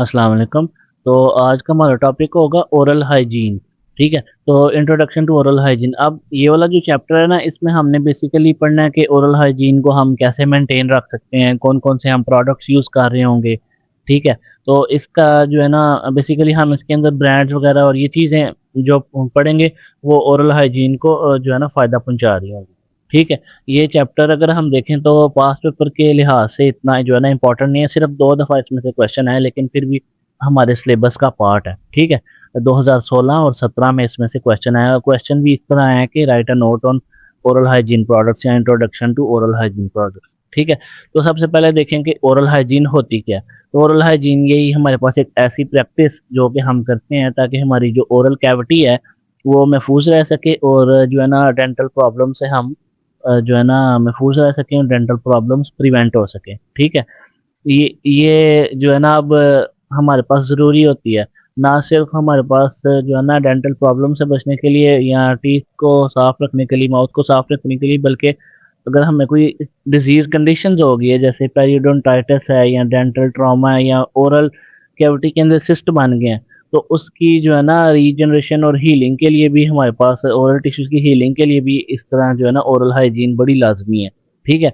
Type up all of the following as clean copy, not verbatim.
अस्सलाम वालेकुम। तो आज का हमारा टॉपिक होगा ओरल हाइजीन, ठीक है? तो इंट्रोडक्शन टू ओरल हाइजीन। अब ये वाला जो चैप्टर है ना, इसमें हमने बेसिकली पढ़ना है कि ओरल हाइजीन को हम कैसे मेंटेन रख सकते हैं, कौन-कौन से हम प्रोडक्ट्स यूज़ कर रहे होंगे, ठीक है? तो इसका जो है ना बेसिकली हम इसके अंदर ब्रांड्स वगैरह और ये चीज़ें जो पढ़ेंगे, वो ओरल हाइजीन को जो है ना फ़ायदा पहुँचा रही होंगी, ठीक है? ये चैप्टर अगर हम देखें तो पास्ट पेपर के लिहाज से इतना जो है ना इम्पोर्टेंट नहीं है, सिर्फ 2 दफ़ा इसमें से क्वेश्चन आए, लेकिन फिर भी हमारे सिलेबस का पार्ट है, ठीक है? 2016 और 17 में इसमें से क्वेश्चन आया और क्वेश्चन भी इस तरह आया कि write a note on oral hygiene products या introduction to oral hygiene products, ठीक है? तो सबसे पहले देखें कि ओरल हाइजीन होती क्या है? तो ओरल हाइजीन यही हमारे पास एक ऐसी प्रैक्टिस जो कि हम करते हैं ताकि हमारी जो ओरल कैविटी है, वो महफूज़ रह सके और जो है ना डेंटल प्रॉब्लम से हम जो है ना महफूज़ रह सकें और डेंटल प्रॉब्लम्स प्रिवेंट हो सकें, ठीक है? ये जो है ना अब हमारे पास ज़रूरी होती है, ना सिर्फ़ हमारे पास जो है ना डेंटल प्रॉब्लम से बचने के लिए या टीथ को साफ़ रखने के लिए, माउथ को साफ़ रखने के लिए, बल्कि अगर हमें कोई डिज़ीज़ कंडीशंस हो गई है, जैसे पेरियोडोंटाइटिस है या डेंटल ट्रॉमा है या ओरल कैविटी के अंदर सिस्ट बन गए हैं, तो उसकी जो है ना रीजनरेशन और हीलिंग के लिए भी हमारे पास ओरल टिश्यूज़ की हीलिंग के लिए भी इस तरह जो है ना ओरल हाइजीन बड़ी लाज़मी है, ठीक है?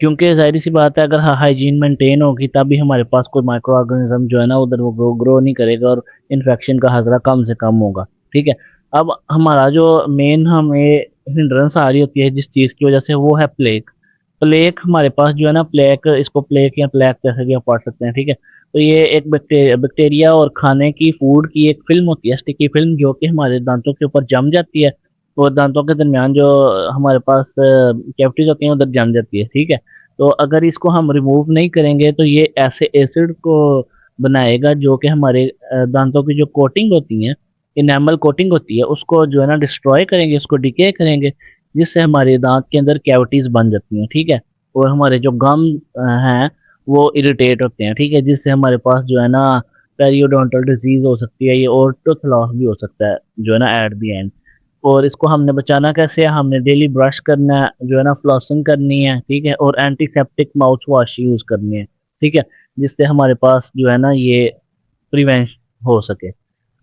क्योंकि ज़ाहिर-सी बात है अगर हाइजीन मेंटेन होगी तभी हमारे पास कोई माइक्रो ऑर्गेनिज़्म जो है ना उधर वो ग्रो नहीं करेगा और इन्फेक्शन का खतरा कम से कम होगा, ठीक है? अब हमारा जो मेन हमें हिंड्रेंस आ रही होती है जिस चीज़ की वज़ह से वो है प्लेक। प्लेक हमारे पास जो है ना प्लेक इसको प्लेक या प्लेक जैसे भी आप पढ़ सकते हैं, ठीक है? तो ये एक बैक्टीरिया और खाने की फूड की एक फ़िल्म होती है, स्टिकी फ़िल्म जो कि हमारे दाँतों के ऊपर जम जाती है और दाँतों के दरमियान जो हमारे पास कैविटीज़ होती हैं उधर जम जाती है, ठीक है? तो अगर इसको हम रिमूव नहीं करेंगे तो ये ऐसे एसिड को बनाएगा जो कि हमारे दाँतों की जो कोटिंग होती हैं, इनेमल कोटिंग होती है उसको जो है ना डिस्ट्रॉय करेंगे, उसको डिके करेंगे, जिससे हमारे दाँत के अंदर कैविटीज़ बन जाती हैं, ठीक है? और हमारे जो गम हैं वो इरिटेट होते हैं, ठीक है? जिससे हमारे पास जो है ना पेरियोडोंटल डिज़ीज़ हो सकती है ये और टूथ लॉस भी हो सकता है, जो है ना एट द एंड। और इसको हमने बचाना कैसे है? हमने डेली ब्रश करना है, जो है ना फ्लॉसिंग करनी है, ठीक है? और एंटीसेप्टिक माउथ वॉश यूज़ करनी है, ठीक है? जिससे हमारे पास जो है ना ये प्रिवेंशन हो सके।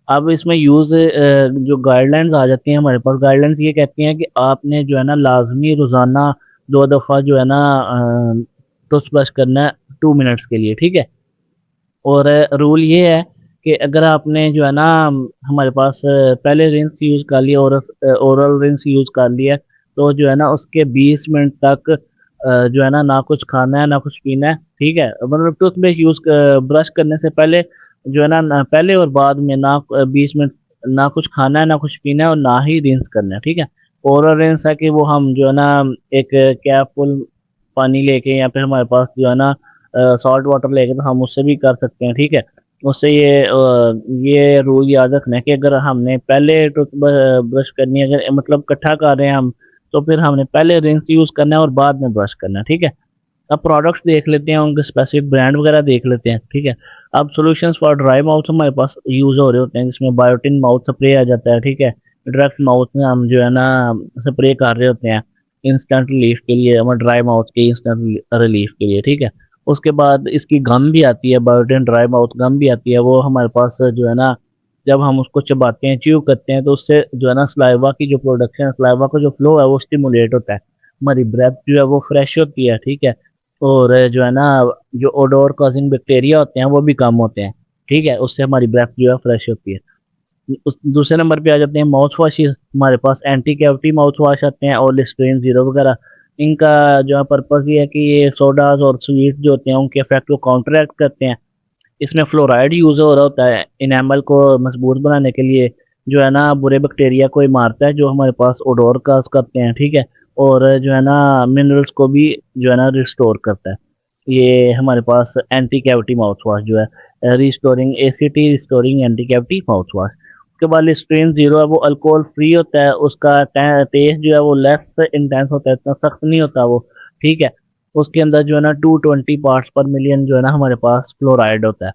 अब इसमें जो गाइडलाइंस आ जाती हैं हमारे पास, गाइडलाइंस ये कहती हैं कि आपने जो है ना लाज़मी रोज़ाना 2 दफ़ा जो है ना टूथब्रश करना है 2 मिनट्स के लिए, ठीक है? और रूल ये है कि अगर आपने जो है ना हमारे पास पहले रिंस यूज़ कर लिया और ओरल रिंस यूज़ कर लिया, तो जो है ना उसके 20 मिनट तक जो है ना कुछ खाना है, ना कुछ पीना है, ठीक है? मतलब टूथब्रश ब्रश करने से पहले जो है ना पहले और बाद में 20 मिनट ना कुछ खाना है, ना कुछ पीना है और ना ही रिंस करना है, ठीक है? ओरल रिंस है कि वो हम जो है ना एक कैप फुल पानी लेके या फिर हमारे पास जो है ना सॉल्ट वाटर लेके तो हम उससे भी कर सकते हैं, ठीक है? उससे ये रूल याद रखना है कि अगर हमने पहले ब्रश करनी है अगर मतलब इकट्ठा कर रहे हैं हम, तो फिर हमने पहले रिंस यूज़ करना है और बाद में ब्रश करना है, ठीक है? अब प्रोडक्ट्स देख लेते हैं, उनके स्पेसिफिक ब्रांड वगैरह देख लेते हैं, ठीक है? अब सॉल्यूशंस फॉर ड्राई माउथ हमारे पास यूज़ हो रहे होते हैं, जिसमें बायोटिन माउथ स्प्रे आ जाता है, ठीक है? डायरेक्ट माउथ में हम जो है ना स्प्रे कर रहे होते हैं, इंस्टेंट रिलीफ के लिए, हमारे ड्राई माउथ के इंस्टेंट रिलीफ के लिए, ठीक है? उसके बाद इसकी गम भी आती है, बायोटिन ड्राई माउथ गम भी आती है, वो हमारे पास जो है ना जब हम उसको चबाते हैं, च्यू करते हैं, तो उससे जो है ना सलाइवा की जो प्रोडक्शन है, सलाइवा का जो फ्लो है, वो स्टिमुलेट होता है। हमारी ब्रेथ जो है वो फ्रेश होती है, ठीक है? और जो है ना जो ओडोर कॉजिंग बैक्टीरिया होते हैं वो भी कम होते हैं, ठीक है? उससे हमारी ब्रेथ जो है फ्रेश होती है। उस दूसरे नंबर पे आ जाते हैं माउथ वॉशेज़, हमारे पास एंटी कैविटी माउथ वॉश आते हैं और लिस्टरीन ज़ीरो वगैरह। इनका जो है पर्पज़ ये है कि ये सोडाज़ और स्वीट जो होते हैं उनके इफ़ेक्ट को काउंटरैक्ट करते हैं। इसमें फ्लोराइड यूज़ हो रहा होता है इनेमल को मजबूत बनाने के लिए, जो है ना बुरे बैक्टीरिया को ये मारता है जो हमारे पास ओडोर कॉज़ करते हैं, ठीक है? और जो है ना मिनरल्स को भी जो है ना रिस्टोर करता है। ये हमारे पास एंटी कैविटी माउथ वॉश जो है restoring ACT restoring anti cavity mouth wash. उसके बाद लिस्ट्रीन ज़ीरो है वो अल्कोहल फ्री होता है, उसका टेस्ट जो है वो लेस इंटेंस होता है, इतना सख्त नहीं होता वो, ठीक है? उसके अंदर जो है ना 220 पार्ट्स पर मिलियन जो है ना हमारे पास फ्लोराइड होता है।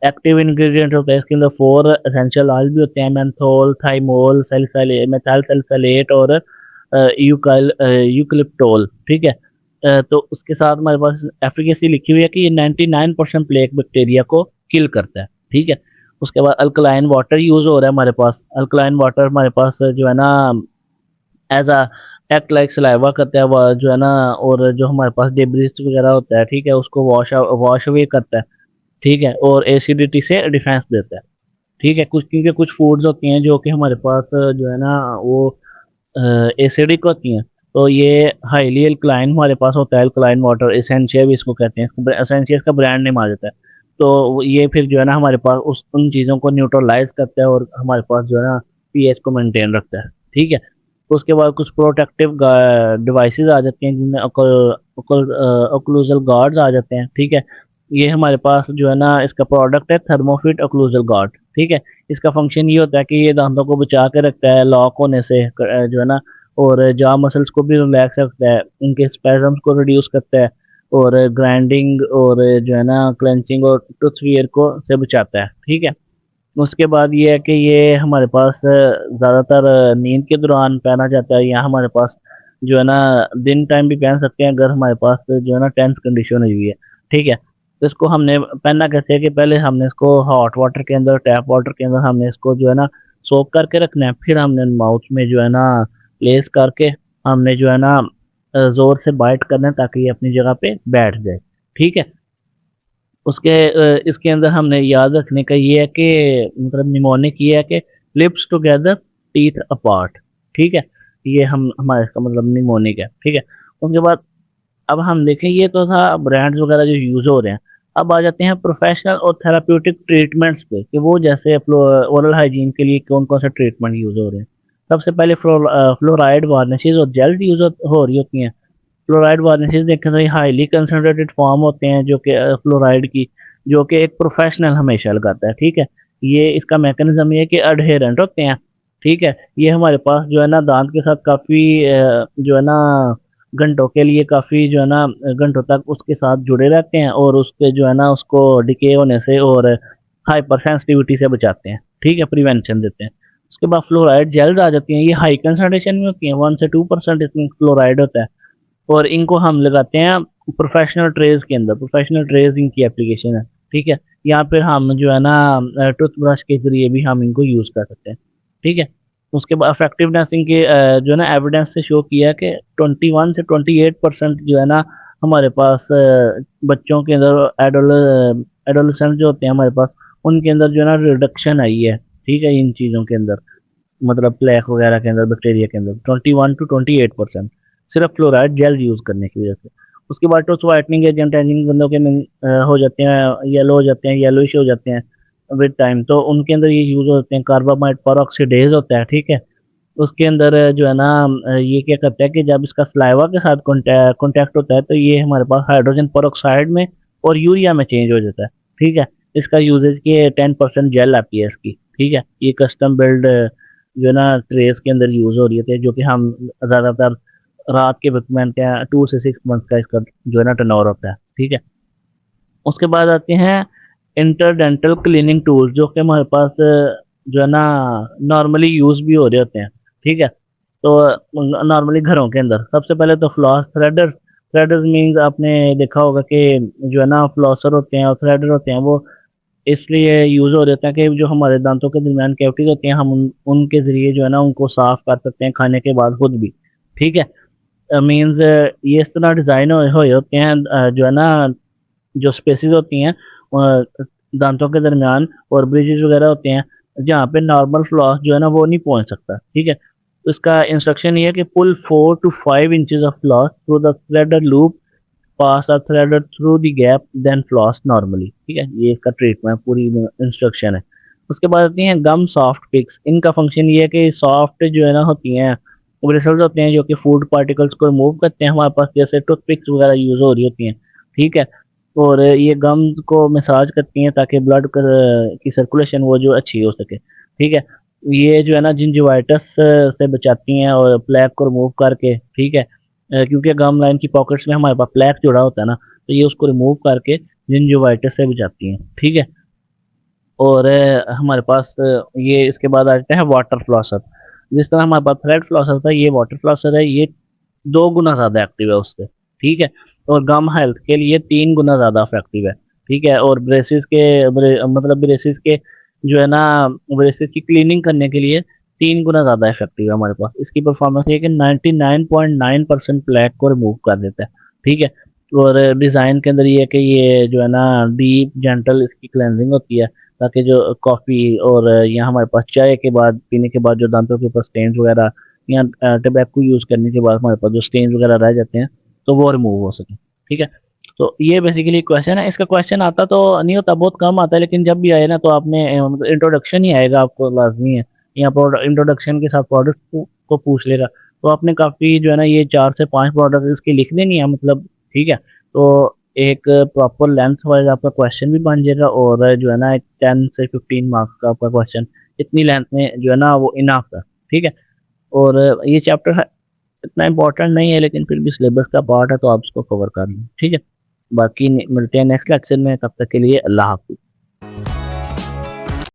एक्टिव इंग्रीडिएंट होता है इसके अंदर 4 एसेंशियल ऑयल भी होते हैं menthol, thymol, salicylate, methyl salicylate और यूकलिप्टोल, ठीक है? तो उसके साथ हमारे पास एफिकेसी लिखी हुई है कि ये 99% प्लेग बैक्टीरिया को किल करता है, ठीक है। उसके बाद अल्कलाइन वाटर यूज़ हो रहा है हमारे पास, अल्कलाइन वाटर हमारे पास जो है ना as a act like saliva करता है वो जो है ना, और जो हमारे पास डेब्रिस वगैरह होता है, ठीक है, उसको वॉश अवे करता है, ठीक है, और एसिडिटी से डिफेंस देता है, ठीक है। कुछ क्योंकि कुछ फूड्स होती हैं जो कि हमारे पास जो है ना वो एसिडिक होती हैं, तो ये हाईली अल्कलाइन हमारे पास होता है, अल्कलाइन वाटर एसेंशिया भी इसको कहते हैं, एसेंशिया का ब्रांड नेम आ जाता है। तो ये फिर जो है ना हमारे पास उस उन चीज़ों को न्यूट्रलाइज़ करता है और हमारे पास जो है ना पीएच को मेंटेन रखता है, ठीक है। उसके बाद कुछ प्रोटेक्टिव डिवाइसेस आ जाती हैं जिनमें ओक्लूजल गार्ड्स आ जाते हैं, ठीक है। ये हमारे पास जो है ना इसका प्रोडक्ट है थर्मोफिट ओक्लूजल गार्ड, ठीक है। इसका फंक्शन ये होता है कि ये दांतों को बचा के रखता है लॉक होने से, जो है ना, और जॉ मसल्स को भी रिलैक्स रखता है, उनके स्पैज़म्स को रिड्यूस करता है, और ग्राइंडिंग और जो है ना क्लेंचिंग और टूथ वियर को से बचाता है, ठीक है। उसके बाद ये है कि ये हमारे पास ज़्यादातर नींद के दौरान पहना जाता है, या हमारे पास जो है ना दिन टाइम भी पहन सकते हैं अगर हमारे पास जो है ना टेंस कंडीशन हुई है, ठीक है। तो इसको हमने पहनना कैसे है कि पहले हमने इसको हॉट वाटर के अंदर, टैप वाटर के अंदर हमने इसको जो है ना सोक करके रखना है, फिर हमने माउथ में जो है ना प्लेस करके हमने जो है ना ज़ोर से बाइट करना है ताकि ये अपनी जगह पे बैठ जाए, ठीक है। इसके अंदर हमने याद रखने का ये है कि मतलब निमोनिक ये है कि लिप्स टुगेदर टीथ अपार्ट, ठीक है। ये हम हमारा इसका मतलब निमोनिक है, ठीक है। उसके बाद अब हम देखें ये तो था ब्रांड्स वगैरह जो यूज़ हो रहे हैं। अब आ जाते हैं प्रोफेशनल और थेराप्यूटिक ट्रीटमेंट्स पे कि वो जैसे ओरल हाइजीन के लिए कौन-कौन से ट्रीटमेंट यूज़ हो रहे हैं। सबसे पहले फ्लोराइड वार्निशेस और जेल यूज़ हो रही होती हैं। फ्लोराइड वार्निशेस देखें तो ये हाईली कंसंट्रेटेड फॉर्म होते हैं जो कि फ्लोराइड की, जो कि एक प्रोफेशनल हमेशा लगाता है, ठीक है। ये इसका मैकेनिज़्म ये है कि एडहेरेंट होते हैं, ठीक है। ये हमारे पास जो है ना दाँत के साथ काफ़ी जो है ना घंटों के लिए काफ़ी जो है ना घंटों तक उसके साथ जुड़े रहते हैं और उसके जो है ना उसको डिके होने से और हाइपर सेंसिटिविटी से बचाते हैं, ठीक है, प्रिवेंशन देते हैं। उसके बाद फ्लोराइड जेल्स आ जाती हैं, ये हाई कंसंट्रेशन में होती हैं, 1 से 2% इसमें फ्लोराइड होता है, और इनको हम लगाते हैं प्रोफेशनल ट्रेज़ के अंदर, प्रोफेशनल ट्रेज़ इनकी एप्लीकेशन है, ठीक है? या फिर हम जो है ना टूथब्रश के ज़रिए भी हम इनको यूज़ कर सकते हैं, ठीक है? उसके बाद इफेक्टिवनेस इनकी जो है ना एविडेंस से शो किया है कि 21 से 28% जो है ना हमारे पास बच्चों के अंदर एडोलेसेंट जो होते हैं हमारे पास, उनके अंदर जो है ना रिडक्शन आई है, ठीक है? इन चीज़ों के अंदर। मतलब प्लेक वगैरह के अंदर, बैक्टीरिया के अंदर 21 टू 28% सिर्फ फ्लोराइड जेल यूज़ करने की वजह से। उसके बाद टूथ व्हाइटनिंग एजेंट है जिन बंदों के हो जाते हैं येलो हो जाते हैं, येलोइश हो जाते हैं विद टाइम, तो उनके अंदर ये यूज़ होते हैं। कार्बामेट पेरोक्सिडेज़ होता है, ठीक है? उसके अंदर जो है ना ये क्या करता है कि जब इसका सलाइवा के साथ कॉन्टैक्ट होता है तो ये हमारे पास हाइड्रोजन पेरोक्साइड में और यूरिया में चेंज हो जाता है, ठीक है? इसका यूसेज की 10% जेल आती है इसकी, ठीक है? ये कस्टम बिल्ड जो है ना ट्रेस के अंदर यूज़ हो रही थी, जो कि हम ज़्यादातर रात के वक़्त पहनते हैं। 2 से 6 मंथ का इसका जो है ना टर्नओवर होता है, ठीक है? उसके बाद आते हैं इंटरडेंटल क्लीनिंग टूल्स जो कि हमारे पास जो है ना नॉर्मली यूज़ भी हो रहे होते हैं, ठीक है? तो नॉर्मली घरों के अंदर सबसे पहले तो फ्लॉस थ्रेडर्स, थ्रेडर्स मीन्स आपने देखा होगा कि जो है ना फ्लॉसर होते हैं और थ्रेडर होते हैं, वो इसलिए यूज़ हो जाता है कि जो हमारे दाँतों के दरमियान कैविटीज़ होती हैं, हम उनके ज़रिए जो है ना उनको साफ़ कर सकते हैं खाने के बाद खुद भी, ठीक है? मीन्स ये इस तरह डिज़ाइन होए हुए होते हैं, जो है ना जो स्पेसेस होती हैं दाँतों के दरमियान और ब्रिजेज़ वगैरह होते हैं, जहाँ पे नॉर्मल फ्लॉस जो है ना वो नहीं पहुँच सकता, ठीक है? तो इसका इंस्ट्रक्शन ये है कि pull 4 to 5 inches of floss through the threaded loop, pass are threaded through the gap, then floss normally, ठीक है? ये इसका ट्रीटमेंट पूरी इंस्ट्रक्शन है। उसके बाद आती हैं गम सॉफ्ट पिक्स। इनका फंक्शन ये है कि सॉफ्ट जो है ना होती हैं, ब्रिसल्स होते हैं जो कि फूड पार्टिकल्स को रिमूव करते हैं हमारे पास, जैसे टूथपिक्स वगैरह यूज़ हो रही होती हैं, ठीक है? और ये गम्स को मसाज करती हैं ताकि ब्लड की सर्कुलेशन वो जो अच्छी हो सके, ठीक है? ये जो है ना जिंजिवाइटिस से बचाती हैं और प्लेक को रिमूव करके, ठीक है? क्योंकि गम लाइन की पॉकेट्स में हमारे पास प्लेक जुड़ा होता है ना, तो ये उसको रिमूव करके जिंजिवाइटिस से बचाती हैं, ठीक है? और हमारे पास ये इसके बाद आ जाता है वाटर फ्लॉसर। जिस तरह हमारे पास थ्रेड फ्लॉसर था, ये वाटर फ्लॉसर है, ये 2 गुना ज़्यादा एक्टिव है उससे, ठीक है? और गम हेल्थ के लिए 3 गुना ज़्यादा इफेक्टिव है, ठीक है? और मतलब ब्रेसिस के जो है ना ब्रेसिस की क्लीनिंग करने के लिए 3 गुना ज़्यादा इफ़ेक्टिव है हमारे पास। इसकी परफ़ॉर्मेंस ये है कि 99.9% प्लेक को रिमूव कर देता है, ठीक है? और डिज़ाइन के अंदर ये है कि ये जो है ना डीप जेंटल इसकी क्लेंजिंग होती है, ताकि जो कॉफ़ी और या हमारे पास चाय के बाद पीने के बाद जो दांतों के ऊपर स्टेन्स वगैरह या टोबैको यूज़ करने के बाद हमारे पास जो स्टेन्स वगैरह रह जाते हैं, तो वो रिमूव हो सकें, ठीक है? तो ये बेसिकली क्वेश्चन है। इसका क्वेश्चन आता तो नहीं होता, बहुत कम आता है, लेकिन जब भी आए ना तो आपने मतलब इंट्रोडक्शन ही आएगा, आपको लाज़मी है। या इंट्रोडक्शन के साथ प्रोडक्ट को पूछ लेगा। तो आपने काफ़ी जो है ना ये 4 से 5 प्रोडक्ट इसके लिख देनी है मतलब, ठीक है? तो एक प्रॉपर लेंथ वाइज़ आपका क्वेश्चन भी बन जाएगा और जो है ना 10 से 15 मार्क्स का आपका क्वेश्चन इतनी लेंथ में जो है ना वो इनफ है, ठीक है? और ये चैप्टर है इतना इम्पोर्टेंट नहीं है, लेकिन फिर भी सिलेबस का पार्ट है तो आप इसको कवर कर लें, ठीक है? बाकी मिलते हैं नेक्स्ट लेक्चर में, तब तक के लिए अल्लाह हाफ़िज़।